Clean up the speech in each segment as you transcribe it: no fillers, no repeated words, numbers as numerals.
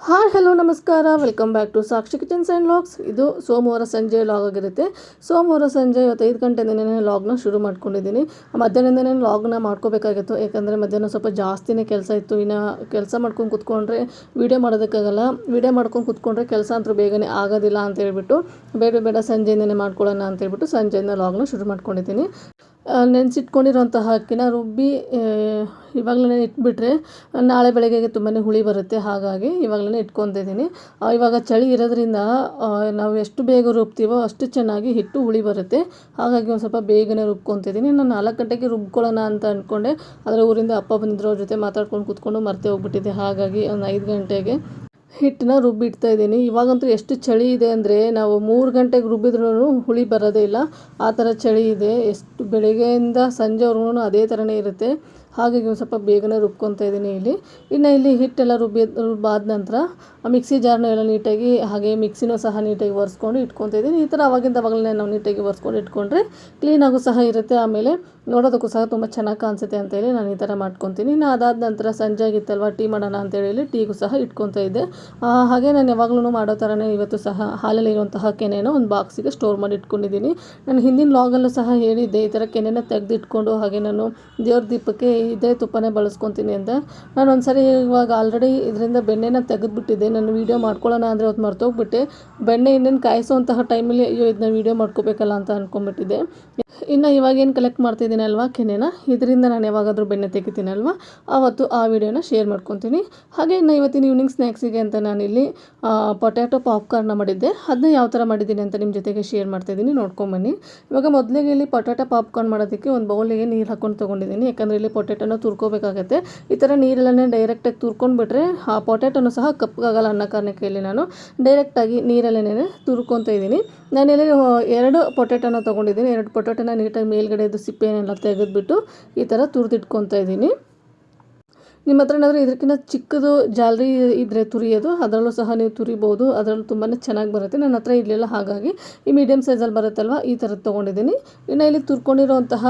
Hi hello ನಮಸ್ಕಾರ, welcome back to Sakshi kitchens and logs. ಇದು ಸೋಮವಾರ ಸಂಜೆ ಲಾಗ್ ಆಗಿರುತ್ತೆ. ಸೋಮವಾರ ಸಂಜೆ ಇವತ್ತು 5 ಗಂಟೆಯಿಂದನೇ ಲಾಗ್ನ ಶುರು ಮಾಡ್ಕೊಂಡಿದ್ದೀನಿ. ಮಧ್ಯಾಹ್ನದಿಂದನೇ ಲಾಗ್ನ ಮಾಡ್ಕೋಬೇಕಾಗಿತ್ತು, ಯಾಕಂದರೆ ಮಧ್ಯಾಹ್ನ ಸ್ವಲ್ಪ ಜಾಸ್ತಿನೇ ಕೆಲಸ ಇತ್ತು. ಇನ್ನು ಕೆಲಸ ಮಾಡ್ಕೊಂಡು ಕೂತ್ಕೊಂಡ್ರೆ ವೀಡಿಯೋ ಮಾಡೋದಕ್ಕಾಗಲ್ಲ. ವೀಡಿಯೋ ಮಾಡ್ಕೊಂಡು ಕೂತ್ಕೊಂಡ್ರೆ ಕೆಲಸ ಅಂತೂ ಬೇಗನೆ ಆಗೋದಿಲ್ಲ ಅಂತ ಹೇಳ್ಬಿಟ್ಟು ಬೇಡ ಸಂಜೆಯಿಂದನೇ ಮಾಡ್ಕೊಳ್ಳೋಣ ಅಂತ ಹೇಳ್ಬಿಟ್ಟು ಸಂಜೆಯಿಂದ ಲಾಗ್ನ ಶುರು ಮಾಡ್ಕೊಂಡಿದ್ದೀನಿ. ನೆನೆಸಿಟ್ಕೊಂಡಿರೋಂತಹ ಅಕ್ಕಿನ ರುಬ್ಬಿ ಇವಾಗಲೇ ಇಟ್ಬಿಟ್ರೆ ನಾಳೆ ಬೆಳಗ್ಗೆಗೆ ತುಂಬಾ ಹುಳಿ ಬರುತ್ತೆ. ಹಾಗಾಗಿ ಇವಾಗಲೇ ಇಟ್ಕೊತಿದ್ದೀನಿ. ಇವಾಗ ಚಳಿ ಇರೋದ್ರಿಂದ ನಾವು ಎಷ್ಟು ಬೇಗ ರುಬ್ತೀವೋ ಅಷ್ಟು ಚೆನ್ನಾಗಿ ಹಿಟ್ಟು ಹುಳಿ ಬರುತ್ತೆ. ಹಾಗಾಗಿ ಒಂದು ಸ್ವಲ್ಪ ಬೇಗನೆ ರುಬ್ಕೊತಿದ್ದೀನಿ. ನಾನು 4 ಗಂಟೆಗೆ ರುಬ್ಕೊಳ್ಳೋಣ ಅಂತ ಅಂದ್ಕೊಂಡೆ, ಆದರೆ ಊರಿಂದ ಅಪ್ಪ ಬಂದಿದ್ರು, ಅವ್ರ ಜೊತೆ ಮಾತಾಡ್ಕೊಂಡು ಕೂತ್ಕೊಂಡು ಮರ್ತೇ ಹೋಗ್ಬಿಟ್ಟಿದ್ದೆ. ಹಾಗಾಗಿ ಒಂದು 5 ಗಂಟೆಗೆ ಹಿಟ್ಟನ್ನ ರುಬ್ಬಿಡ್ತಾ ಇದ್ದೀನಿ. ಇವಾಗಂತೂ ಎಷ್ಟು ಚಳಿ ಇದೆ ಅಂದರೆ ನಾವು 3 ಗಂಟೆಗೆ ರುಬ್ಬಿದ್ರೂ ಹುಳಿ ಬರೋದೇ ಇಲ್ಲ, ಆ ಥರ ಚಳಿ ಇದೆ. ಎಷ್ಟು ಬೆಳಗ್ಗೆಯಿಂದ ಸಂಜೆವರೆಗೂ ಅದೇ ಥರನೇ ಇರುತ್ತೆ. ಹಾಗಾಗಿ ಒಂದು ಸ್ವಲ್ಪ ಬೇಗನೆ ರುಬ್ಕೊತಾ ಇದ್ದೀನಿ ಇಲ್ಲಿ ಹಿಟ್ಟೆಲ್ಲ ರುಬ್ಬಾದ ನಂತರ ಮಿಕ್ಸಿ ಜಾರ್ನ ಎಲ್ಲ ನೀಟಾಗಿ, ಹಾಗೆ ಮಿಕ್ಸಿನೂ ಸಹ ನೀಟಾಗಿ ಒರೆಸ್ಕೊಂಡು ಇಟ್ಕೊತಾ ಇದ್ದೀನಿ. ಈ ಥರ ಅವಾಗಲೇ ನಾವು ನೀಟಾಗಿ ಒರೆಸ್ಕೊಂಡು ಇಟ್ಕೊಂಡ್ರೆ ಕ್ಲೀನಾಗೂ ಸಹ ಇರುತ್ತೆ. ಆಮೇಲೆ ನೋಡೋದಕ್ಕೂ ಸಹ ತುಂಬ ಚೆನ್ನಾಗಿ ಕಾಣಿಸುತ್ತೆ ಅಂತೇಳಿ ನಾನು ಈ ಥರ ಮಾಡ್ಕೊತೀನಿ. ಇನ್ನು ಅದಾದ ನಂತರ ಸಂಜೆ ಆಗಿತ್ತಲ್ವ, ಟೀ ಮಾಡೋಣ ಅಂತೇಳಿ ಟೀಗೂ ಸಹ ಇಟ್ಕೊತಾ ಇದ್ದೆ. ಹಾಗೆ ನಾನು ಯಾವಾಗಲೂ ಮಾಡೋ ಥರನೇ ಇವತ್ತು ಸಹ ಹಾಲಲ್ಲಿರುವಂತಹ ಕೆನೆನ ಒಂದು ಬಾಕ್ಸಿಗೆ ಸ್ಟೋರ್ ಮಾಡಿ ಇಟ್ಕೊಂಡಿದ್ದೀನಿ. ನಾನು ಹಿಂದಿನ ಲಾಗಲ್ಲೂ ಸಹ ಹೇಳಿದ್ದೆ, ಈ ಥರ ಕೆನೆನ ತೆಗೆದಿಟ್ಕೊಂಡು ಹಾಗೆ ನಾನು ದೇವ್ರ ದೀಪಕ್ಕೆ ಇದೇ ತುಪ್ಪನೇ ಬಳಸ್ಕೊತೀನಿ ಅಂತ. ನಾನು ಒಂದ್ಸರಿ ಇವಾಗ ಆಲ್ರೆಡಿ ಇದರಿಂದ ಬೆಣ್ಣೆನ ತೆಗೆದುಬಿಟ್ಟಿದ್ದೆ. ನಾನು ವೀಡಿಯೋ ಮಾಡ್ಕೊಳ್ಳೋಣ ಅಂದರೆ ಅವತ್ತು ಮರ್ತೋಗ್ಬಿಟ್ಟೆ. ಬೆಣ್ಣೆ ಇನ್ನೇನು ಕಾಯಿಸೋವಂತಹ ಟೈಮಲ್ಲಿ ಇದನ್ನ ವೀಡಿಯೋ ಮಾಡ್ಕೋಬೇಕಲ್ಲ ಅಂತ ಅಂದ್ಕೊಂಡ್ಬಿಟ್ಟಿದ್ದೆ. ಇನ್ನು ಇವಾಗೇನು ಕಲೆಕ್ಟ್ ಮಾಡ್ತಿದ್ದೀನಲ್ವ ಕೆನೆನ, ಇದರಿಂದ ನಾನು ಯಾವಾಗಾದರೂ ಬೆಣ್ಣೆ ತೆಗಿತೀನಲ್ವ ಆವತ್ತು ಆ ವಿಡಿಯೋನ ಶೇರ್ ಮಾಡ್ಕೊತೀನಿ. ಹಾಗೆ ಇನ್ನು ಇವತ್ತಿನ ಈವ್ನಿಂಗ್ ಸ್ನ್ಯಾಕ್ಸಿಗೆ ಅಂತ ನಾನಿಲ್ಲಿ ಪೊಟ್ಯಾಟೊ ಪಾಪ್ಕಾರ್ನ್ನ ಮಾಡಿದ್ದೆ. ಅದನ್ನ ಯಾವ ಥರ ಮಾಡಿದ್ದೀನಿ ಅಂತ ನಿಮ್ಮ ಜೊತೆಗೆ ಶೇರ್ ಮಾಡ್ತಾಯಿದ್ದೀನಿ, ನೋಡ್ಕೊಂಬನ್ನಿ. ಇವಾಗ ಮೊದಲಿಗೆ ಇಲ್ಲಿ ಪೊಟ್ಯಾಟೊ ಪಾಪ್ಕಾರ್ನ್ ಮಾಡೋದಕ್ಕೆ ಒಂದು ಬೌಲಿಗೆ ನೀರು ಹಾಕ್ಕೊಂಡು ತೊಗೊಂಡಿದ್ದೀನಿ. ಯಾಕಂದರೆ ಇಲ್ಲಿ ಪೊಟ್ಯಾಟೊನ ತುರ್ಕೋಬೇಕಾಗತ್ತೆ. ಈ ಥರ ನೀರೆಲ್ಲನೇ ಡೈರೆಕ್ಟಾಗಿ ತುರ್ಕೊಂಡ್ಬಿಟ್ರೆ ಆ ಪೊಟ್ಯಾಟೊನೂ ಸಹ ಕಪ್ಪಗಾಗಲ್ಲ ಅನ್ನೋ ಕಾರಣಕ್ಕೆ ಇಲ್ಲಿ ನಾನು ಡೈರೆಕ್ಟಾಗಿ ನೀರಲ್ಲೇ ತುರ್ಕೊತಾ ಇದ್ದೀನಿ. ನಾನಿಲ್ಲಿ 2 ಪೊಟ್ಯಾಟೊನ ತೊಗೊಂಡಿದ್ದೀನಿ. 2 ಪೊಟ್ಯಾಟೊನ ನೀಟಾಗಿ ಮೇಲ್ಗಡೆದು ಸಿಪ್ಪೆನೆಲ್ಲ ತೆಗೆದುಬಿಟ್ಟು ಈ ಥರ ತುರಿದಿಟ್ಕೊತಾ ಇದ್ದೀನಿ. ನಿಮ್ಮ ಹತ್ರ ಏನಾದರೂ ಇದಕ್ಕಿಂತ ಚಿಕ್ಕದು ಜಾಲರಿ ಇದ್ದರೆ ತುರಿಯೋದು, ಅದರಲ್ಲೂ ಸಹ ನೀವು ತುರಿಬೋದು. ಅದರಲ್ಲೂ ತುಂಬಾ ಚೆನ್ನಾಗಿ ಬರುತ್ತೆ. ನನ್ನ ಹತ್ರ ಇರಲಿಲ್ಲ, ಹಾಗಾಗಿ ಈ ಮೀಡಿಯಮ್ ಸೈಜಲ್ಲಿ ಬರುತ್ತಲ್ವ ಈ ಥರದ್ದು ತೊಗೊಂಡಿದ್ದೀನಿ. ಇನ್ನು ಇಲ್ಲಿ ತುರ್ಕೊಂಡಿರೋಂತಹ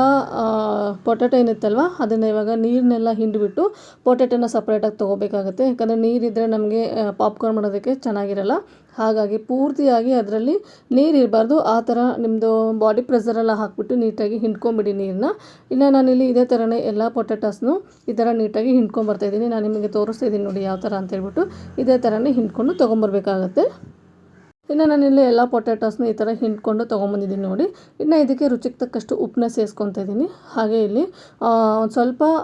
ಪೊಟ್ಯಾಟೊ ಏನಿತ್ತಲ್ವ ಅದನ್ನು ಇವಾಗ ನೀರನ್ನೆಲ್ಲ ಹಿಂಡಿಬಿಟ್ಟು ಪೊಟ್ಯಾಟೊನ ಸಪ್ರೇಟಾಗಿ ತೊಗೋಬೇಕಾಗುತ್ತೆ. ಯಾಕಂದರೆ ನೀರಿದ್ದರೆ ನಮಗೆ ಪಾಪ್ಕಾರ್ನ್ ಮಾಡೋದಕ್ಕೆ ಚೆನ್ನಾಗಿರಲ್ಲ. ಹಾಗಾಗಿ ಪೂರ್ತಿಯಾಗಿ ಅದರಲ್ಲಿ ನೀರಿರಬಾರ್ದು. ಆ ಥರ ನಿಮ್ಮದು ಬಾಡಿ ಪ್ರೆಷರೆಲ್ಲ ಹಾಕಿಬಿಟ್ಟು ನೀಟಾಗಿ ಹಿಂಡ್ಕೊಂಬಿಡಿ ನೀರನ್ನ. ಇನ್ನು ನಾನಿಲ್ಲಿ ಇದೇ ಥರನೇ ಎಲ್ಲ ಪೊಟ್ಯಾಟೋಸ್ನು ಈ ಥರ ನೀಟಾಗಿ ಹಿಂಡ್ಕೊಂಬರ್ತಾಯಿದ್ದೀನಿ. ನಾನು ನಿಮಗೆ ತೋರಿಸ್ತಾಯಿದ್ದೀನಿ ನೋಡಿ ಯಾವ ಥರ ಅಂತೇಳ್ಬಿಟ್ಟು. ಇದೇ ಥರನೇ ಹಿಂಡ್ಕೊಂಡು ತೊಗೊಂಬರ್ಬೇಕಾಗತ್ತೆ. ಇನ್ನು ನಾನಿಲ್ಲಿ ಎಲ್ಲ ಪೊಟ್ಯಾಟೋಸ್ನ ಈ ಥರ ಹಿಂಡ್ಕೊಂಡು ತೊಗೊಂಬಂದಿದ್ದೀನಿ ನೋಡಿ. ಇನ್ನು ಇದಕ್ಕೆ ರುಚಿಗೆ ತಕ್ಕಷ್ಟು ಉಪ್ಪನ್ನ ಸೇರಿಸ್ಕೊತಾ ಇದ್ದೀನಿ. ಹಾಗೆ ಇಲ್ಲಿ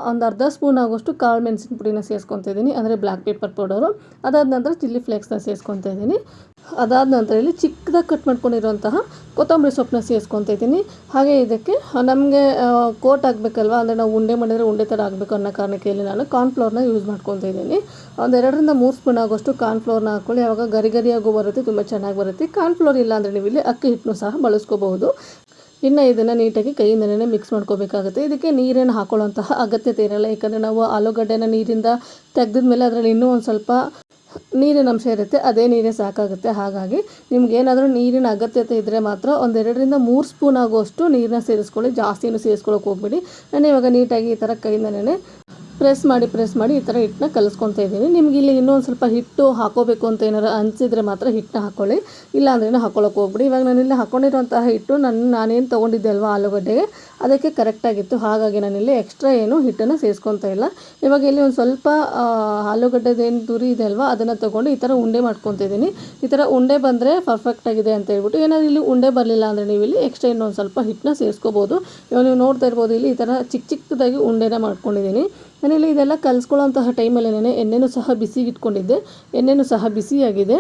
ಒಂದು ಅರ್ಧ ಸ್ಪೂನ್ ಆಗೋಷ್ಟು ಕಾಳು ಮೆಣಸಿನ ಪುಡಿನ ಸೇರಿಸ್ಕೊತಾ ಇದ್ದೀನಿ, ಅಂದರೆ ಬ್ಲ್ಯಾಕ್ ಪೆಪ್ಪರ್ ಪೌಡರು. ಅದಾದ ನಂತರ ಚಿಲ್ಲಿ ಫ್ಲೇಕ್ಸ್ನ ಸೇರಿಸ್ಕೊತಾ ಇದ್ದೀನಿ. ಅದಾದ ನಂತರ ಇಲ್ಲಿ ಚಿಕ್ಕದಾಗಿ ಕಟ್ ಮಾಡ್ಕೊಂಡಿರೋಂತಹ ಕೊತ್ತಂಬರಿ ಸೊಪ್ಪನ್ನ ಸೇರಿಸ್ಕೊತಾ ಇದ್ದೀನಿ. ಹಾಗೆ ಇದಕ್ಕೆ ನಮಗೆ ಕೋಟ್ ಆಗಬೇಕಲ್ವ, ಅಂದರೆ ನಾವು ಉಂಡೆ ಮಾಡಿದರೆ ಉಂಡೆ ಥರ ಆಗಬೇಕು ಅನ್ನೋ ಕಾರಣಕ್ಕೆ ಇಲ್ಲಿ ನಾನು ಕಾರ್ನ್ಫ್ಲೋರ್ನ ಯೂಸ್ ಮಾಡ್ಕೊತಾ ಇದ್ದೀನಿ. ಒಂದು 2ರಿಂದ 3 ಸ್ಪೂನ್ ಆಗೋಷ್ಟು ಕಾರ್ನ್ಫ್ಲೋರ್ನ ಹಾಕ್ಕೊಳ್ಳಿ. ಆವಾಗ ಗರಿಗರಿಯಾಗೂ ಬರುತ್ತೆ, ತುಂಬ ಚೆನ್ನಾಗಿ ಬರುತ್ತೆ. ಕಾರ್ನ್ಫ್ಲೋರ್ ಇಲ್ಲ ಅಂದರೆ ನೀವು ಇಲ್ಲಿ ಅಕ್ಕಿ ಹಿಟ್ಟನ್ನು ಸಹ ಬಳಸ್ಕೋಬಹುದು. ಇನ್ನು ಇದನ್ನು ನೀಟಾಗಿ ಕೈಯಿಂದನೇ ಮಿಕ್ಸ್ ಮಾಡ್ಕೋಬೇಕಾಗುತ್ತೆ. ಇದಕ್ಕೆ ನೀರೇನು ಹಾಕೊಳ್ಳೋಂತಹ ಅಗತ್ಯತೆ ಇರಲ್ಲ, ಯಾಕಂದರೆ ನಾವು ಆಲೂಗಡ್ಡೆನ ನೀರಿಂದ ತೆಗೆದಿದ್ಮೇಲೆ ಅದರಲ್ಲಿ ಇನ್ನೂ ಒಂದು ಸ್ವಲ್ಪ ನೀರಿನ ಅಂಶ ಇರುತ್ತೆ, ಅದೇ ನೀರೇ ಸಾಕಾಗುತ್ತೆ. ಹಾಗಾಗಿ ನಿಮ್ಗೇನಾದರೂ ನೀರಿನ ಅಗತ್ಯತೆ ಇದ್ದರೆ ಮಾತ್ರ ಒಂದು 2ರಿಂದ 3 ಸ್ಪೂನ್ ಆಗುವಷ್ಟು ನೀರನ್ನ ಸೇರಿಸ್ಕೊಳ್ಳಿ, ಜಾಸ್ತಿನೂ ಸೇರಿಸ್ಕೊಳ್ಳೋಕೆ ಹೋಗ್ಬೇಡಿ. ನಾನು ಇವಾಗ ನೀಟಾಗಿ ಈ ಥರ ಕೈಯಿಂದನೇ ಪ್ರೆಸ್ ಮಾಡಿ ಈ ಥರ ಹಿಟ್ಟನ್ನ ಕಲಿಸ್ಕೊತಾ ಇದ್ದೀನಿ. ನಿಮ್ಗೆ ಇಲ್ಲಿ ಇನ್ನೊಂದು ಸ್ವಲ್ಪ ಹಿಟ್ಟು ಹಾಕೋಬೇಕು ಅಂತ ಏನಾರು ಅನಿಸಿದರೆ ಮಾತ್ರ ಹಿಟ್ಟನ್ನ ಹಾಕ್ಕೊಳ್ಳಿ, ಇಲ್ಲ ಅಂದ್ರೂ ಹಾಕ್ಕೊಳ್ಳೋಕೆ ಹೋಗ್ಬಿಡಿ. ಇವಾಗ ನಾನಿಲ್ಲಿ ಹಾಕ್ಕೊಂಡಿರೋಂತಹ ಹಿಟ್ಟು ನಾನೇನು ತೊಗೊಂಡಿದ್ದೆ ಅಲ್ವಾ ಆಲೂಗಡ್ಡೆಗೆ, ಅದಕ್ಕೆ ಕರೆಕ್ಟಾಗಿತ್ತು. ಹಾಗಾಗಿ ನಾನಿಲ್ಲಿ ಎಕ್ಸ್ಟ್ರಾ ಏನು ಹಿಟ್ಟನ್ನು ಸೇರಿಸ್ಕೊತಾ ಇಲ್ಲ. ಇವಾಗ ಇಲ್ಲಿ ಒಂದು ಸ್ವಲ್ಪ ಆಲೂಗಡ್ಡೆದೇನು ತುರಿ ಇದೆ ಅಲ್ವಾ ಅದನ್ನು ತೊಗೊಂಡು ಈ ಥರ ಉಂಡೆ ಮಾಡ್ಕೊತಾ ಇದ್ದೀನಿ. ಈ ಥರ ಉಂಡೆ ಬಂದರೆ ಪರ್ಫೆಕ್ಟಾಗಿದೆ ಅಂತ ಹೇಳ್ಬಿಟ್ಟು. ಏನಾದರೂ ಇಲ್ಲಿ ಉಂಡೆ ಬರಲಿಲ್ಲ ಅಂದರೆ ನೀವು ಇಲ್ಲಿ ಎಕ್ಸ್ಟ್ರಾ ಇನ್ನೊಂದು ಸ್ವಲ್ಪ ಹಿಟ್ಟನ್ನ ಸೇರಿಸ್ಕೋಬೋದು. ಇವಾಗ ನೀವು ನೋಡ್ತಾ ಇರ್ಬೋದು, ಇಲ್ಲಿ ಈ ಥರ ಚಿಕ್ಕದಾಗಿ ಉಂಡೆನ ಮಾಡ್ಕೊಂಡಿದ್ದೀನಿ. ನಾನಿಲ್ಲಿ ಇದೆಲ್ಲ ಕಲಿಸ್ಕೊಳ್ಳೋಂತಹ ಟೈಮಲ್ಲೇ ಎಣ್ಣೆನೂ ಸಹ ಬಿಸಿಗೆ ಇಟ್ಕೊಂಡಿದ್ದೆ. ಎಣ್ಣೆನೂ ಸಹ ಬಿಸಿಯಾಗಿದೆ.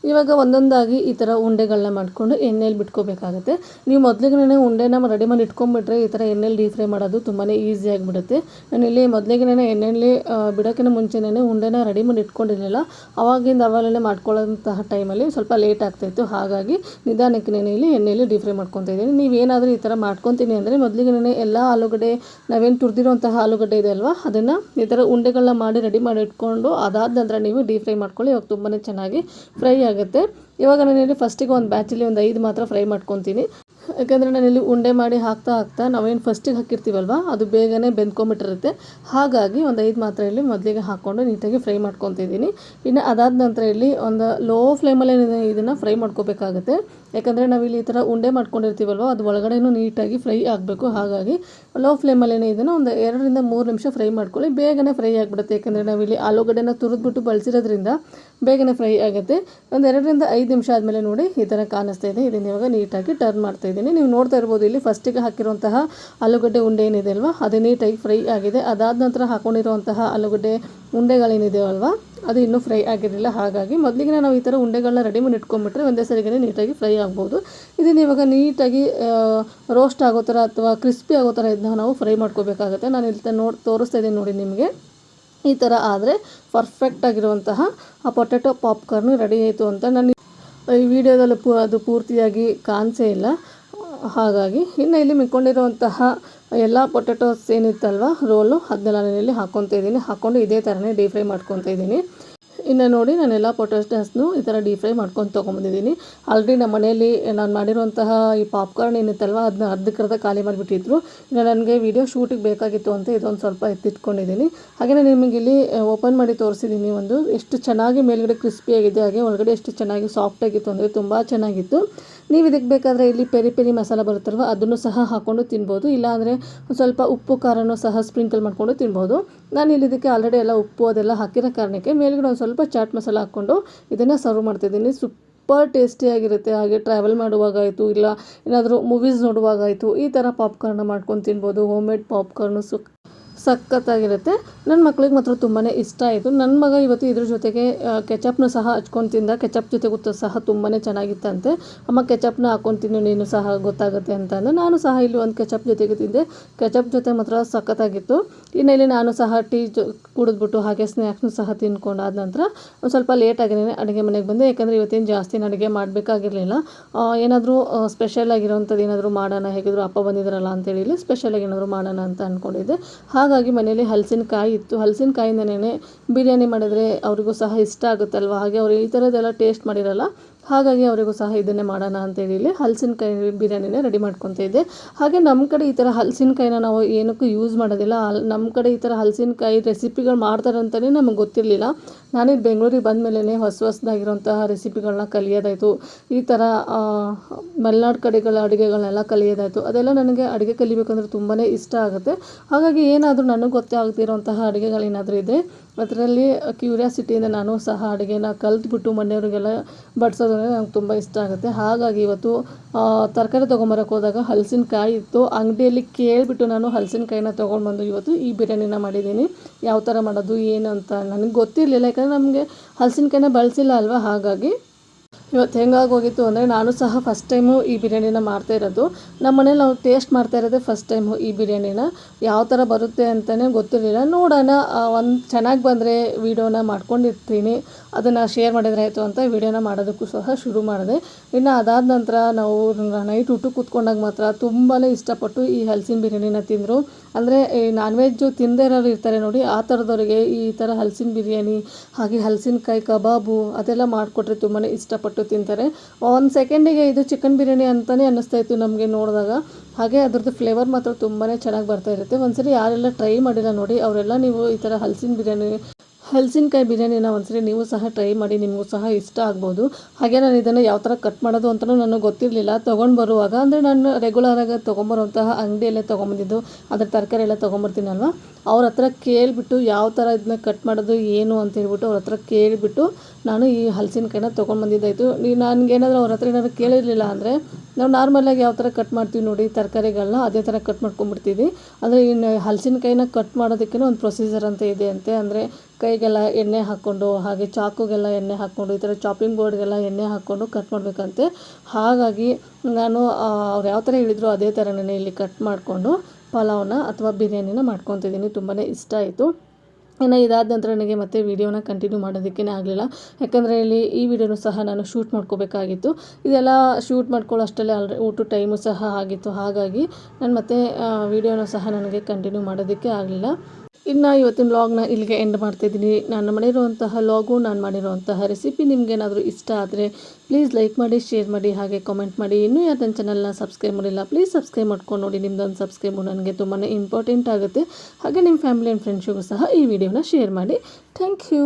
ಇವಾಗ ಒಂದೊಂದಾಗಿ ಈ ಥರ ಉಂಡೆಗಳನ್ನ ಮಾಡಿಕೊಂಡು ಎಣ್ಣೆಯಲ್ಲಿ ಬಿಟ್ಕೋಬೇಕಾಗುತ್ತೆ. ನೀವು ಮೊದಲಿಗೆ ಉಂಡೆನ ರೆಡಿ ಮಾಡಿ ಇಟ್ಕೊಂಡ್ಬಿಟ್ರೆ ಈ ಥರ ಎಣ್ಣೆಲಿ ಡೀಪ್ ಫ್ರೈ ಮಾಡೋದು ತುಂಬಾ ಈಸಿ ಆಗಿಬಿಡುತ್ತೆ. ನಾನಿಲ್ಲಿ ಮೊದಲಿಗೆ ಎಣ್ಣೆಯಲ್ಲಿ ಬಿಡೋಕ್ಕಿಂತ ಮುಂಚೆನೇ ಉಂಡೆನ ರೆಡಿ ಮಾಡಿ ಇಟ್ಕೊಂಡಿರಲಿಲ್ಲ. ಅವಾಗಲೇ ಮಾಡ್ಕೊಳ್ಳೋಂತಹ ಟೈಮಲ್ಲಿ ಸ್ವಲ್ಪ ಲೇಟ್ ಆಗ್ತಾಯಿತ್ತು. ಹಾಗಾಗಿ ನಿಧಾನಕ್ಕೆ ಇಲ್ಲಿ ಎಣ್ಣೆಯಲ್ಲಿ ಡೀಪ್ ಫ್ರೈ ಮಾಡ್ಕೊತಾ ಇದ್ದೀನಿ. ನೀವೇನಾದರೂ ಈ ಥರ ಮಾಡ್ಕೊತೀನಿ ಅಂದರೆ ಮೊದಲಿಗೆ ಎಲ್ಲ ಆಲೂಗಡ್ಡೆ, ನಾವೇನು ತುರಿದಿರೋಂತಹ ಆಲೂಗಡ್ಡೆ ಇದೆ ಅಲ್ವಾ ಅದನ್ನು ಈ ಥರ ಉಂಡೆಗಳನ್ನ ಮಾಡಿ ರೆಡಿ ಮಾಡಿ ಇಟ್ಕೊಂಡು ಅದಾದ ನಂತರ ನೀವು ಡೀಪ್ ಫ್ರೈ ಮಾಡ್ಕೊಳ್ಳಿ. ಇವಾಗ ತುಂಬಾ ಚೆನ್ನಾಗಿ ಫ್ರೈ ಆಗುತ್ತೆ. ಇವಾಗ ನಾನಿಲ್ಲಿ ಫಸ್ಟಿಗೆ ಒಂದು ಬ್ಯಾಚಲ್ಲಿ ಒಂದು 5 ಮಾತ್ರ ಫ್ರೈ ಮಾಡ್ಕೊತೀನಿ. ಯಾಕಂದರೆ ನಾನಿಲ್ಲಿ ಉಂಡೆ ಮಾಡಿ ಹಾಕ್ತಾ ನಾವೇನು ಫಸ್ಟಿಗೆ ಹಾಕಿರ್ತೀವಲ್ವ ಅದು ಬೇಗನೆ ಬೆಂದ್ಕೊಂಬಿಟ್ಟಿರುತ್ತೆ. ಹಾಗಾಗಿ ಒಂದು 5 ಮಾತ್ರ ಇಲ್ಲಿ ಮೊದಲಿಗೆ ಹಾಕ್ಕೊಂಡು ನೀಟಾಗಿ ಫ್ರೈ ಮಾಡ್ಕೊತಿದ್ದೀನಿ. ಇನ್ನು ಅದಾದ ನಂತರ ಇಲ್ಲಿ ಒಂದು ಲೋ ಫ್ಲೇಮಲ್ಲಿ ಇದನ್ನು ಫ್ರೈ ಮಾಡ್ಕೋಬೇಕಾಗುತ್ತೆ. ಯಾಕಂದರೆ ನಾವಿಲ್ಲಿ ಈ ಥರ ಉಂಡೆ ಮಾಡ್ಕೊಂಡಿರ್ತೀವಲ್ವ ಅದು ಒಳಗಡೆನೂ ನೀಟಾಗಿ ಫ್ರೈ ಆಗಬೇಕು. ಹಾಗಾಗಿ ಲೋ ಫ್ಲೇಮಲ್ಲೇ ಇದನ್ನು ಒಂದು 2ರಿಂದ 3 ನಿಮಿಷ ಫ್ರೈ ಮಾಡ್ಕೊಳ್ಳಿ. ಬೇಗನೆ ಫ್ರೈ ಆಗಿಬಿಡುತ್ತೆ. ಯಾಕಂದರೆ ನಾವಿಲ್ಲಿ ಆಲೂಗಡ್ಡೆನ ತುರಿದ್ಬಿಟ್ಟು ಬಳಸಿರೋದ್ರಿಂದ ಬೇಗನೆ ಫ್ರೈ ಆಗುತ್ತೆ. ಒಂದು 2ರಿಂದ 5 ನಿಮಿಷ ಆದಮೇಲೆ ನೋಡಿ ಈ ಥರ ಕಾಣಿಸ್ತಾ ಇದೆ. ಇದನ್ನು ಇವಾಗ ನೀಟಾಗಿ ಟರ್ನ್ ಮಾಡ್ತಾ ಇದ್ದೀನಿ. ನೀವು ನೋಡ್ತಾ ಇರ್ಬೋದು ಇಲ್ಲಿ ಫಸ್ಟಿಗೆ ಹಾಕಿರುವಂತಹ ಆಲೂಗಡ್ಡೆ ಉಂಡೆ ಏನಿದೆ ಅಲ್ವಾ ಅದು ನೀಟಾಗಿ ಫ್ರೈ ಆಗಿದೆ. ಅದಾದ ನಂತರ ಹಾಕೊಂಡಿರುವಂತಹ ಆಲೂಗಡ್ಡೆ ಉಂಡೆಗಳೇನಿದೆಯಲ್ವ ಅದು ಇನ್ನೂ ಫ್ರೈ ಆಗಿರಲಿಲ್ಲ. ಹಾಗಾಗಿ ಮೊದಲಿಗೆ ನಾವು ಈ ಥರ ಉಂಡೆಗಳನ್ನ ರೆಡಿ ಮಾಡಿ ಇಟ್ಕೊಂಡ್ಬಿಟ್ರೆ ಒಂದೇ ಸರಿಗೇ ನೀಟಾಗಿ ಫ್ರೈ ಆಗ್ಬೋದು. ಇದನ್ನು ಇವಾಗ ನೀಟಾಗಿ ರೋಸ್ಟ್ ಆಗೋ ಥರ ಅಥವಾ ಕ್ರಿಸ್ಪಿ ಆಗೋ ಥರ ಇದನ್ನ ನಾವು ಫ್ರೈ ಮಾಡ್ಕೋಬೇಕಾಗುತ್ತೆ. ನಾನು ಇಲ್ಲಿ ತೋರಿಸ್ತಾ ಇದ್ದೀನಿ ನೋಡಿ ನಿಮಗೆ. ಈ ಥರ ಆದರೆ ಪರ್ಫೆಕ್ಟಾಗಿರುವಂತಹ ಪೊಟ್ಯಾಟೊ ಪಾಪ್ಕಾರ್ನ್ ರೆಡಿ ಆಯಿತು ಅಂತ ನಾನು ಈ ವಿಡಿಯೋದಲ್ಲಿ ಅದು ಪೂರ್ತಿಯಾಗಿ ಕಾಣಿಸೇ ಇಲ್ಲ. ಹಾಗಾಗಿ ಇನ್ನು ಇಲ್ಲಿ ಮಿಕ್ಕೊಂಡಿರುವಂತಹ ಎಲ್ಲ ಪೊಟ್ಯಾಟೋಸ್ ಏನಿತ್ತಲ್ವ ರೋಲು ಅದನ್ನೆಲ್ಲ ನಾನು ಇಲ್ಲಿ ಹಾಕ್ಕೊತಾ ಇದ್ದೀನಿ. ಹಾಕ್ಕೊಂಡು ಇದೇ ಥರನೇ ಡೀಪ್ ಫ್ರೈ ಮಾಡ್ಕೊತಾ ಇದ್ದೀನಿ. ಇನ್ನು ನೋಡಿ ನಾನೆಲ್ಲ ಪೊಟ್ಯಾಟೋಸ್ನು ಈ ಥರ ಡೀಪ್ ಫ್ರೈ ಮಾಡ್ಕೊಂಡು ತೊಗೊಂಬಂದಿದ್ದೀನಿ. ಆಲ್ರೆಡಿ ನಮ್ಮ ಮನೆಯಲ್ಲಿ ನಾನು ಮಾಡಿರುವಂತಹ ಈ ಪಾಪ್ಕಾರ್ನ್ ಏನಿತ್ತಲ್ವ ಅದನ್ನ ಅರ್ಧಕ್ಕರ್ಧ ಖಾಲಿ ಮಾಡಿಬಿಟ್ಟಿದ್ರು. ಇನ್ನು ನನಗೆ ವಿಡಿಯೋ ಶೂಟಿಗೆ ಬೇಕಾಗಿತ್ತು ಅಂತ ಇದೊಂದು ಸ್ವಲ್ಪ ಎತ್ತಿಟ್ಕೊಂಡಿದ್ದೀನಿ. ಹಾಗೆಯೇ ನಿಮಗೆ ಇಲ್ಲಿ ಓಪನ್ ಮಾಡಿ ತೋರಿಸಿದ್ದೀನಿ. ಒಂದು ಎಷ್ಟು ಚೆನ್ನಾಗಿ ಮೇಲ್ಗಡೆ ಕ್ರಿಸ್ಪಿಯಾಗಿದೆ, ಹಾಗೆ ಒಳಗಡೆ ಎಷ್ಟು ಚೆನ್ನಾಗಿ ಸಾಫ್ಟಾಗಿತ್ತು ಅಂದರೆ ತುಂಬ ಚೆನ್ನಾಗಿತ್ತು. ನೀವು ಇದಕ್ಕೆ ಬೇಕಾದರೆ ಇಲ್ಲಿ ಪೆರಿ ಪೆರಿ ಮಸಾಲ ಬರುತ್ತಲ್ವ ಅದನ್ನು ಸಹ ಹಾಕ್ಕೊಂಡು ತಿನ್ಬೋದು. ಇಲ್ಲಾಂದರೆ ಸ್ವಲ್ಪ ಉಪ್ಪು ಖಾರನೂ ಸಹ ಸ್ಪ್ರಿಂಕಲ್ ಮಾಡಿಕೊಂಡು ತಿನ್ಬೋದು. ನಾನು ಇಲ್ಲಿ ಇದಕ್ಕೆ ಆಲ್ರೆಡಿ ಎಲ್ಲ ಉಪ್ಪು ಅದೆಲ್ಲ ಹಾಕಿರೋ ಕಾರಣಕ್ಕೆ ಮೇಲ್ಗಡೆ ಒಂದು ಸ್ವಲ್ಪ ಚಾಟ್ ಮಸಾಲ ಹಾಕ್ಕೊಂಡು ಇದನ್ನು ಸರ್ವ್ ಮಾಡ್ತಿದ್ದೀನಿ. ಸೂಪರ್ ಟೇಸ್ಟಿಯಾಗಿರುತ್ತೆ. ಹಾಗೆ ಟ್ರಾವೆಲ್ ಮಾಡುವಾಗಾಯಿತು ಇಲ್ಲ ಏನಾದರೂ ಮೂವೀಸ್ ನೋಡುವಾಗಾಯಿತು ಈ ಥರ ಪಾಪ್ಕಾರ್ನ ಮಾಡ್ಕೊಂಡು ತಿನ್ಬೋದು. ಹೋಮ್ ಮೇಡ್ ಪಾಪ್ಕಾರ್ನು ಸಖತ್ತಾಗಿರುತ್ತೆ. ನನ್ನ ಮಕ್ಳಿಗೆ ಮಾತ್ರ ತುಂಬಾ ಇಷ್ಟ ಆಯಿತು. ನನ್ನ ಮಗ ಇವತ್ತು ಇದ್ರ ಜೊತೆಗೆ ಕೆಚಪ್ನ ಸಹ ಹಚ್ಕೊಂಡು ತಿಂದ. ಕೆಚಪ್ ಜೊತೆ ಸಹ ತುಂಬಾ ಚೆನ್ನಾಗಿತ್ತಂತೆ. ಅಮ್ಮ ಕೆಚಪ್ನ ಹಾಕ್ಕೊಂಡು ತಿನ್ನು ನೀನು ಸಹ ಗೊತ್ತಾಗುತ್ತೆ ಅಂತಂದು ನಾನು ಸಹ ಇಲ್ಲಿ ಒಂದು ಕೆಚಪ್ ಜೊತೆಗೆ ತಿಂದೆ. ಕೆಚಪ್ ಜೊತೆ ಮಾತ್ರ ಸಖತ್ತಾಗಿತ್ತು. ಇನ್ನು ಇಲ್ಲಿ ನಾನು ಸಹ ಟೀ ಕುಡಿದ್ಬಿಟ್ಟು ಹಾಗೆ ಸ್ನ್ಯಾಕ್ಸ್ನು ಸಹ ತಿನ್ಕೊಂಡು ಆದ ನಂತರ ಒಂದು ಸ್ವಲ್ಪ ಲೇಟಾಗಿಯೇ ಅಡುಗೆ ಮನೆಗೆ ಬಂದೆ. ಯಾಕಂದರೆ ಇವತ್ತೇನು ಜಾಸ್ತಿ ಅಡುಗೆ ಮಾಡಬೇಕಾಗಿರಲಿಲ್ಲ. ಏನಾದರೂ ಸ್ಪೆಷಲ್ ಆಗಿರೋವಂಥದ್ದು ಏನಾದರೂ ಮಾಡೋಣ, ಹೇಗಿದ್ರು ಅಪ್ಪ ಬಂದಿದ್ದಾರಲ್ಲ ಅಂತೇಳಿ ಇಲ್ಲಿ ಸ್ಪೆಷಲಾಗಿ ಏನಾದರೂ ಮಾಡೋಣ ಅಂತ ಅಂದ್ಕೊಂಡಿದ್ದೆ. ಹಾಗಾಗಿ ಮನೇಲಿ ಹಲಸಿನಕಾಯಿ ಇತ್ತು. ಹಲಸಿನಕಾಯಿಂದನೇ ಬಿರಿಯಾನಿ ಮಾಡಿದರೆ ಅವರಿಗೂ ಸಹ ಇಷ್ಟ ಆಗುತ್ತಲ್ವ. ಹಾಗೆ ಅವರು ಈ ಥರದ್ದೆಲ್ಲ ಟೇಸ್ಟ್ ಮಾಡಿರಲ್ಲ. ಹಾಗಾಗಿ ಅವರಿಗೂ ಸಹ ಇದನ್ನೇ ಮಾಡೋಣ ಅಂತೇಳಿ ಇಲ್ಲಿ ಹಲಸಿನಕಾಯಿ ಬಿರಿಯಾನಿನೇ ರೆಡಿ ಮಾಡ್ಕೊತಾ ಇದ್ದೆ. ಹಾಗೆ ನಮ್ಮ ಕಡೆ ಈ ಥರ ಹಲಸಿನಕಾಯಿನ ನಾವು ಏನಕ್ಕೂ ಯೂಸ್ ಮಾಡೋದಿಲ್ಲ. ನಮ್ಮ ಕಡೆ ಈ ಥರ ಹಲಸಿನಕಾಯಿ ರೆಸಿಪಿಗಳು ಮಾಡ್ತಾರೆ ಅಂತಲೇ ನಮಗೆ ಗೊತ್ತಿರಲಿಲ್ಲ. ನಾನಿಲ್ಲಿ ಬೆಂಗಳೂರಿಗೆ ಬಂದಮೇಲೆ ಹೊಸದಾಗಿರೋಂತಹ ರೆಸಿಪಿಗಳನ್ನ ಕಲಿಯೋದಾಯಿತು. ಈ ಥರ ಮಲೆನಾಡು ಕಡೆಗಳ ಅಡುಗೆಗಳನ್ನೆಲ್ಲ ಕಲಿಯೋದಾಯಿತು. ಅದೆಲ್ಲ ನನಗೆ ಅಡುಗೆ ಕಲಿಬೇಕಂದ್ರೆ ತುಂಬಾ ಇಷ್ಟ ಆಗುತ್ತೆ. ಹಾಗಾಗಿ ಏನಾದರೂ ನನಗೆ ಗೊತ್ತೇ ಆಗದಿರೋಂತಹ ಅಡುಗೆಗಳೇನಾದರೂ ಇದೆ ಅದರಲ್ಲಿ ಕ್ಯೂರಿಯಾಸಿಟಿಯಿಂದ ನಾನು ಸಹ ಅಡುಗೆನ ಕಲ್ತ್ಬಿಟ್ಟು ಮನೆಯವರಿಗೆಲ್ಲ ಬಡಿಸೋದಂದರೆ ನಂಗೆ ತುಂಬ ಇಷ್ಟ ಆಗುತ್ತೆ. ಹಾಗಾಗಿ ಇವತ್ತು ತರಕಾರಿ ತೊಗೊಂಬರಕ್ಕೆ ಹೋದಾಗ ಹಲಸಿನಕಾಯಿ ಇತ್ತು. ಅಂಗಡಿಯಲ್ಲಿ ಕೇಳಿಬಿಟ್ಟು ನಾನು ಹಲಸಿನಕಾಯಿನ ತೊಗೊಂಡ್ಬಂದು ಇವತ್ತು ಈ ಬಿರಿಯಾನಿನ ಮಾಡಿದ್ದೀನಿ. ಯಾವ ಥರ ಮಾಡೋದು ಏನು ಅಂತ ನನಗೆ ಗೊತ್ತಿರಲಿಲ್ಲ. ಯಾಕಂದರೆ ನಮಗೆ ಹಲಸಿನಕಾಯಿನ ಬಳಸಿಲ್ಲ ಅಲ್ವಾ. ಹಾಗಾಗಿ ಇವತ್ತು ಹೆಂಗಾಗೋಗಿತ್ತು ಅಂದರೆ ನಾನು ಸಹ ಫಸ್ಟ್ ಟೈಮು ಈ ಬಿರಿಯಾನಿನ ಮಾಡ್ತಾ ಇರೋದು. ನಮ್ಮ ಮನೇಲಿ ನಾವು ಟೇಸ್ಟ್ ಮಾಡ್ತಾ ಇರೋದೇ ಫಸ್ಟ್ ಟೈಮು ಈ ಬಿರಿಯಾನಿನ. ಯಾವ ಥರ ಬರುತ್ತೆ ಅಂತಲೇ ಗೊತ್ತಿರಲಿಲ್ಲ. ನೋಡೋಣ ಒಂದು ಚೆನ್ನಾಗಿ ಬಂದರೆ ವೀಡಿಯೋನ ಮಾಡ್ಕೊಂಡಿರ್ತೀನಿ, ಅದನ್ನು ಶೇರ್ ಮಾಡಿದ್ರೆ ಆಯಿತು ಅಂತ ವೀಡಿಯೋನ ಮಾಡೋದಕ್ಕೂ ಸಹ ಶುರು ಮಾಡಿದೆ. ಇನ್ನು ಅದಾದ ನಂತರ ನಾವು ನೈಟ್ ಊಟಕ್ಕೆ ಕೂತ್ಕೊಂಡಾಗ ಮಾತ್ರ ತುಂಬಾ ಇಷ್ಟಪಟ್ಟು ಈ ಹಲಸಿನ ಬಿರಿಯಾನಿನ ತಿಂದರು. ಅಂದರೆ ಈ ನಾನ್ ವೆಜ್ಜು ತಿಂದೇ ಇರೋರು ಇರ್ತಾರೆ ನೋಡಿ, ಆ ಥರದವ್ರಿಗೆ ಈ ಥರ ಹಲಸಿನ ಬಿರಿಯಾನಿ ಹಾಗೆ ಹಲಸಿನಕಾಯಿ ಕಬಾಬು ಅದೆಲ್ಲ ಮಾಡಿಕೊಟ್ರೆ ತುಂಬಾ ಇಷ್ಟಪಟ್ಟು ತಿಂತಾರೆ. ಒಂದು ಸೆಕೆಂಡಿಗೆ ಇದು ಚಿಕನ್ ಬಿರಿಯಾನಿ ಅಂತಲೇ ಅನ್ನಿಸ್ತಾ ಇತ್ತು ನಮಗೆ ನೋಡಿದಾಗ. ಹಾಗೆ ಅದ್ರದ್ದು ಫ್ಲೇವರ್ ಮಾತ್ರ ತುಂಬಾ ಚೆನ್ನಾಗಿ ಬರ್ತಾ ಇರುತ್ತೆ. ಒಂದ್ಸರಿ ಯಾರೆಲ್ಲ ಟ್ರೈ ಮಾಡಿಲ್ಲ ನೋಡಿ ಅವರೆಲ್ಲ ನೀವು ಈ ಥರ ಹಲಸಿನಕಾಯಿ ಬಿರಿಯಾನಿನ ಒಂದ್ಸರಿ ನೀವು ಸಹ ಟ್ರೈ ಮಾಡಿ, ನಿಮಗೂ ಸಹ ಇಷ್ಟ ಆಗ್ಬೋದು. ಹಾಗೆ ನಾನು ಇದನ್ನು ಯಾವ ಥರ ಕಟ್ ಮಾಡೋದು ಅಂತಲೂ ನನಗೆ ಗೊತ್ತಿರಲಿಲ್ಲ. ತೊಗೊಂಡು ಬರುವಾಗ ಅಂದರೆ ನಾನು ರೆಗ್ಯುಲರಾಗಿ ತೊಗೊಂಬರುವಂತಹ ಅಂಗಡಿಯಲ್ಲೇ ತೊಗೊಂಬಂದಿದ್ದು, ಅದ್ರ ತರಕಾರಿ ಎಲ್ಲ ತೊಗೊಂಬರ್ತೀನಲ್ವ ಅವ್ರ ಹತ್ರ ಕೇಳಿಬಿಟ್ಟು ಯಾವ ಥರ ಇದನ್ನ ಕಟ್ ಮಾಡೋದು ಏನು ಅಂತ ಹೇಳ್ಬಿಟ್ಟು ಅವ್ರ ಹತ್ರ ಕೇಳಿಬಿಟ್ಟು ನಾನು ಈ ಹಲಸಿನಕಾಯಿನ ತೊಗೊಂಡ್ಬಂದಿದ್ದಾಯಿತು. ನನಗೇನಾದರೂ ಅವ್ರ ಹತ್ರ ಏನಾದರೂ ಕೇಳಿರಲಿಲ್ಲ ಅಂದರೆ ನಾವು ನಾರ್ಮಲಾಗಿ ಯಾವ ಥರ ಕಟ್ ಮಾಡ್ತೀವಿ ನೋಡಿ ತರಕಾರಿಗಳನ್ನ ಅದೇ ಥರ ಕಟ್ ಮಾಡ್ಕೊಂಡ್ಬಿಡ್ತೀವಿ. ಅಂದರೆ ಇನ್ನು ಹಲಸಿನಕಾಯಿನ ಕಟ್ ಮಾಡೋದಕ್ಕೇ ಒಂದು ಪ್ರೊಸೀಜರ್ ಅಂತ ಇದೆ ಅಂತೆ. ಅಂದರೆ ಕೈಗೆಲ್ಲ ಎಣ್ಣೆ ಹಾಕ್ಕೊಂಡು ಹಾಗೆ ಚಾಕುಗೆಲ್ಲ ಎಣ್ಣೆ ಹಾಕ್ಕೊಂಡು ಈ ಥರ ಚಾಪಿಂಗ್ ಬೋರ್ಡ್ಗೆಲ್ಲ ಎಣ್ಣೆ ಹಾಕ್ಕೊಂಡು ಕಟ್ ಮಾಡಬೇಕಂತೆ. ಹಾಗಾಗಿ ನಾನು ಅವ್ರು ಯಾವ ಥರ ಹೇಳಿದ್ರು ಅದೇ ಥರನೇ ಇಲ್ಲಿ ಕಟ್ ಮಾಡಿಕೊಂಡು ಪಲಾವ್ನ ಅಥವಾ ಬಿರಿಯಾನಿನ ಮಾಡ್ಕೊತಿದ್ದೀನಿ. ತುಂಬಾ ಇಷ್ಟ ಆಯಿತು. ಇನ್ನು ಇದಾದ ನಂತರ ನನಗೆ ಮತ್ತೆ ವೀಡಿಯೋನ ಕಂಟಿನ್ಯೂ ಮಾಡೋದಕ್ಕೇ ಆಗಲಿಲ್ಲ. ಯಾಕಂದರೆ ಇಲ್ಲಿ ಈ ವಿಡಿಯೋನೂ ಸಹ ನಾನು ಶೂಟ್ ಮಾಡ್ಕೋಬೇಕಾಗಿತ್ತು. ಇದೆಲ್ಲ ಶೂಟ್ ಮಾಡ್ಕೊಳ್ಳೋ ಅಷ್ಟರಲ್ಲೇ ಊಟದ ಟೈಮು ಸಹ ಆಗಿತ್ತು. ಹಾಗಾಗಿ ನಾನು ಮತ್ತೆ ವೀಡಿಯೋನ ಸಹ ನನಗೆ ಕಂಟಿನ್ಯೂ ಮಾಡೋದಕ್ಕೆ ಆಗಲಿಲ್ಲ. ಇನ್ನು ಇವತ್ತಿನ ವ್ಲಾಗ್ನ ಇಲ್ಲಿಗೆ ಎಂಡ್ ಮಾಡ್ತಾಯಿದ್ದೀನಿ. ನಾನು ಮಾಡಿರುವಂತಹ ಲಾಗು, ನಾನು ಮಾಡಿರುವಂತಹ ರೆಸಿಪಿ ನಿಮಗೇನಾದರೂ ಇಷ್ಟ ಆದರೆ ಪ್ಲೀಸ್ ಲೈಕ್ ಮಾಡಿ, ಶೇರ್ ಮಾಡಿ, ಹಾಗೆ ಕಾಮೆಂಟ್ ಮಾಡಿ. ಇನ್ನೂ ಯಾರು ನನ್ನ ಚಾನಲ್ನ ಸಬ್ಸ್ಕ್ರೈಬ್ ಮಾಡಿಲ್ಲ ಪ್ಲೀಸ್ ಸಬ್ಸ್ಕ್ರೈಬ್ ಮಾಡ್ಕೊಂಡು ನೋಡಿ. ನಿಮ್ಮದೊಂದು ಸಬ್ಸ್ಕ್ರೈಬು ನನಗೆ ತುಂಬಾ ಇಂಪಾರ್ಟೆಂಟ್ ಆಗುತ್ತೆ. ಹಾಗೆ ನಿಮ್ಮ ಫ್ಯಾಮಿಲಿ ಆ್ಯಂಡ್ ಫ್ರೆಂಡ್ಸಿಗೂ ಸಹ ಈ ವಿಡಿಯೋನ ಶೇರ್ ಮಾಡಿ. Thank you.